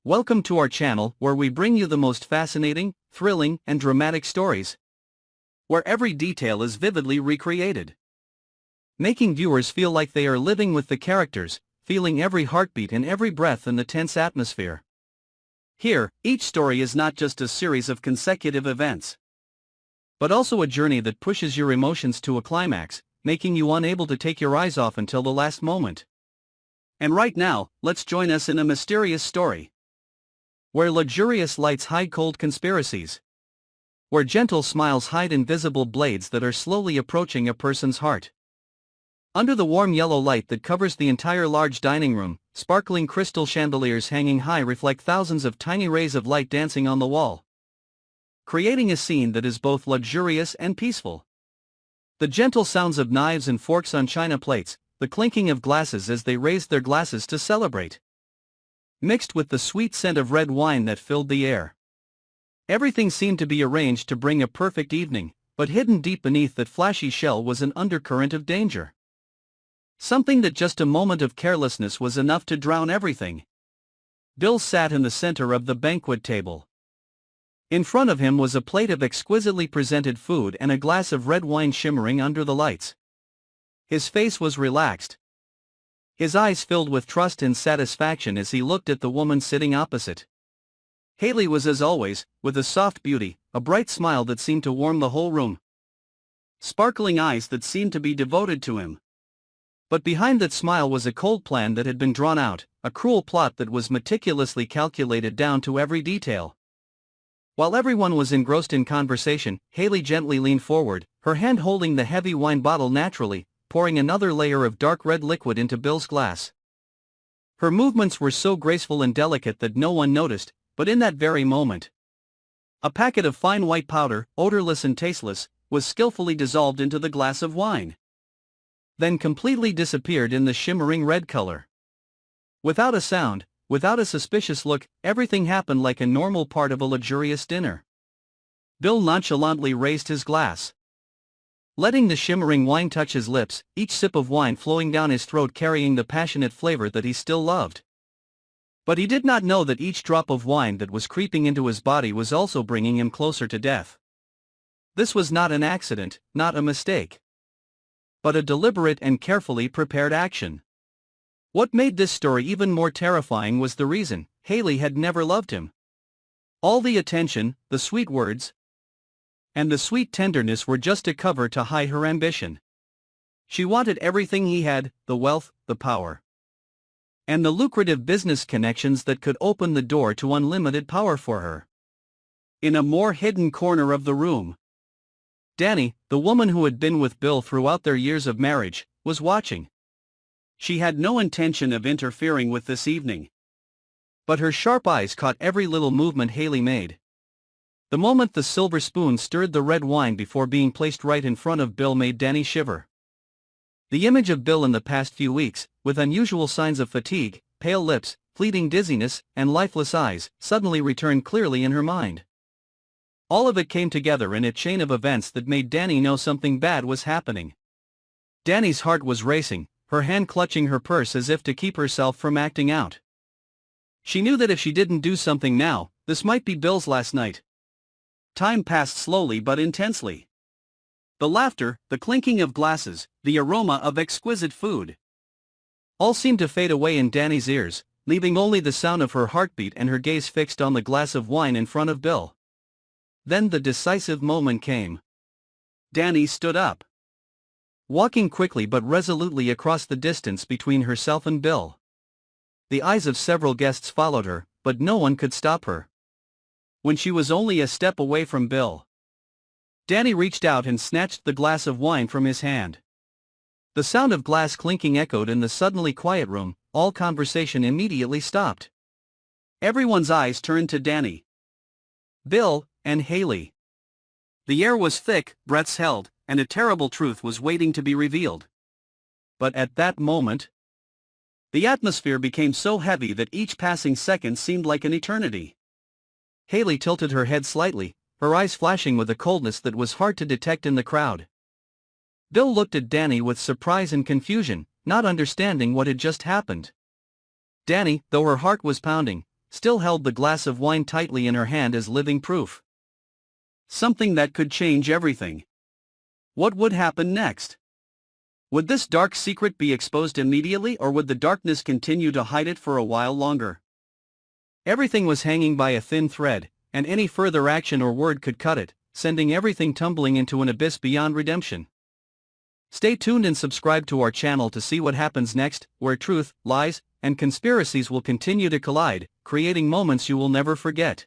Welcome to our channel where we bring you the most fascinating, thrilling, and dramatic stories, where every detail is vividly recreated, making viewers feel like they are living with the characters, feeling every heartbeat and every breath in the tense atmosphere. Here, each story is not just a series of consecutive events, but also a journey that pushes your emotions to a climax, making you unable to take your eyes off until the last moment. And right now, let's join us in a mysterious story, where luxurious lights hide cold conspiracies, where gentle smiles hide invisible blades that are slowly approaching a person's heart. Under the warm yellow light that covers the entire large dining room, sparkling crystal chandeliers hanging high reflect thousands of tiny rays of light dancing on the wall, creating a scene that is both luxurious and peaceful. The gentle sounds of knives and forks on china plates, the clinking of glasses as they raised their glasses to celebrate, mixed with the sweet scent of red wine that filled the air. Everything seemed to be arranged to bring a perfect evening, but hidden deep beneath that flashy shell was an undercurrent of danger. Something that just a moment of carelessness was enough to drown everything. Bill sat in the center of the banquet table. In front of him was a plate of exquisitely presented food and a glass of red wine shimmering under the lights. His face was relaxed, his eyes filled with trust and satisfaction as he looked at the woman sitting opposite. Hayley was as always, with a soft beauty, a bright smile that seemed to warm the whole room, sparkling eyes that seemed to be devoted to him. But behind that smile was a cold plan that had been drawn out, a cruel plot that was meticulously calculated down to every detail. While everyone was engrossed in conversation, Hayley gently leaned forward, her hand holding the heavy wine bottle naturally, pouring another layer of dark red liquid into Bill's glass. Her movements were so graceful and delicate that no one noticed, but in that very moment, a packet of fine white powder, odorless and tasteless, was skillfully dissolved into the glass of wine, then completely disappeared in the shimmering red color. Without a sound, without a suspicious look, everything happened like a normal part of a luxurious dinner. Bill nonchalantly raised his glass, letting the shimmering wine touch his lips, each sip of wine flowing down his throat carrying the passionate flavor that he still loved. But he did not know that each drop of wine that was creeping into his body was also bringing him closer to death. This was not an accident, not a mistake, but a deliberate and carefully prepared action. What made this story even more terrifying was the reason: Hayley had never loved him. All the attention, the sweet words, and the sweet tenderness were just a cover to hide her ambition. She wanted everything he had: the wealth, the power, and the lucrative business connections that could open the door to unlimited power for her. In a more hidden corner of the room, Dani, the woman who had been with Bill throughout their years of marriage, was watching. She had no intention of interfering with this evening, but her sharp eyes caught every little movement Hayley made. The moment the silver spoon stirred the red wine before being placed right in front of Bill made Dani shiver. The image of Bill in the past few weeks, with unusual signs of fatigue, pale lips, fleeting dizziness, and lifeless eyes, suddenly returned clearly in her mind. All of it came together in a chain of events that made Dani know something bad was happening. Dani's heart was racing, her hand clutching her purse as if to keep herself from acting out. She knew that if she didn't do something now, this might be Bill's last night. Time passed slowly but intensely. The laughter, the clinking of glasses, the aroma of exquisite food, all seemed to fade away in Dani's ears, leaving only the sound of her heartbeat and her gaze fixed on the glass of wine in front of Bill. Then the decisive moment came. Dani stood up, walking quickly but resolutely across the distance between herself and Bill. The eyes of several guests followed her, but no one could stop her. When she was only a step away from Bill, Dani reached out and snatched the glass of wine from his hand. The sound of glass clinking echoed in the suddenly quiet room. All conversation immediately stopped. Everyone's eyes turned to Dani, Bill, and Hayley. The air was thick, breaths held, and a terrible truth was waiting to be revealed. But at that moment, the atmosphere became so heavy that each passing second seemed like an eternity. Hayley tilted her head slightly, her eyes flashing with a coldness that was hard to detect in the crowd. Bill looked at Dani with surprise and confusion, not understanding what had just happened. Dani, though her heart was pounding, still held the glass of wine tightly in her hand as living proof. Something that could change everything. What would happen next? Would this dark secret be exposed immediately, or would the darkness continue to hide it for a while longer? Everything was hanging by a thin thread, and any further action or word could cut it, sending everything tumbling into an abyss beyond redemption. Stay tuned and subscribe to our channel to see what happens next, where truth, lies, and conspiracies will continue to collide, creating moments you will never forget.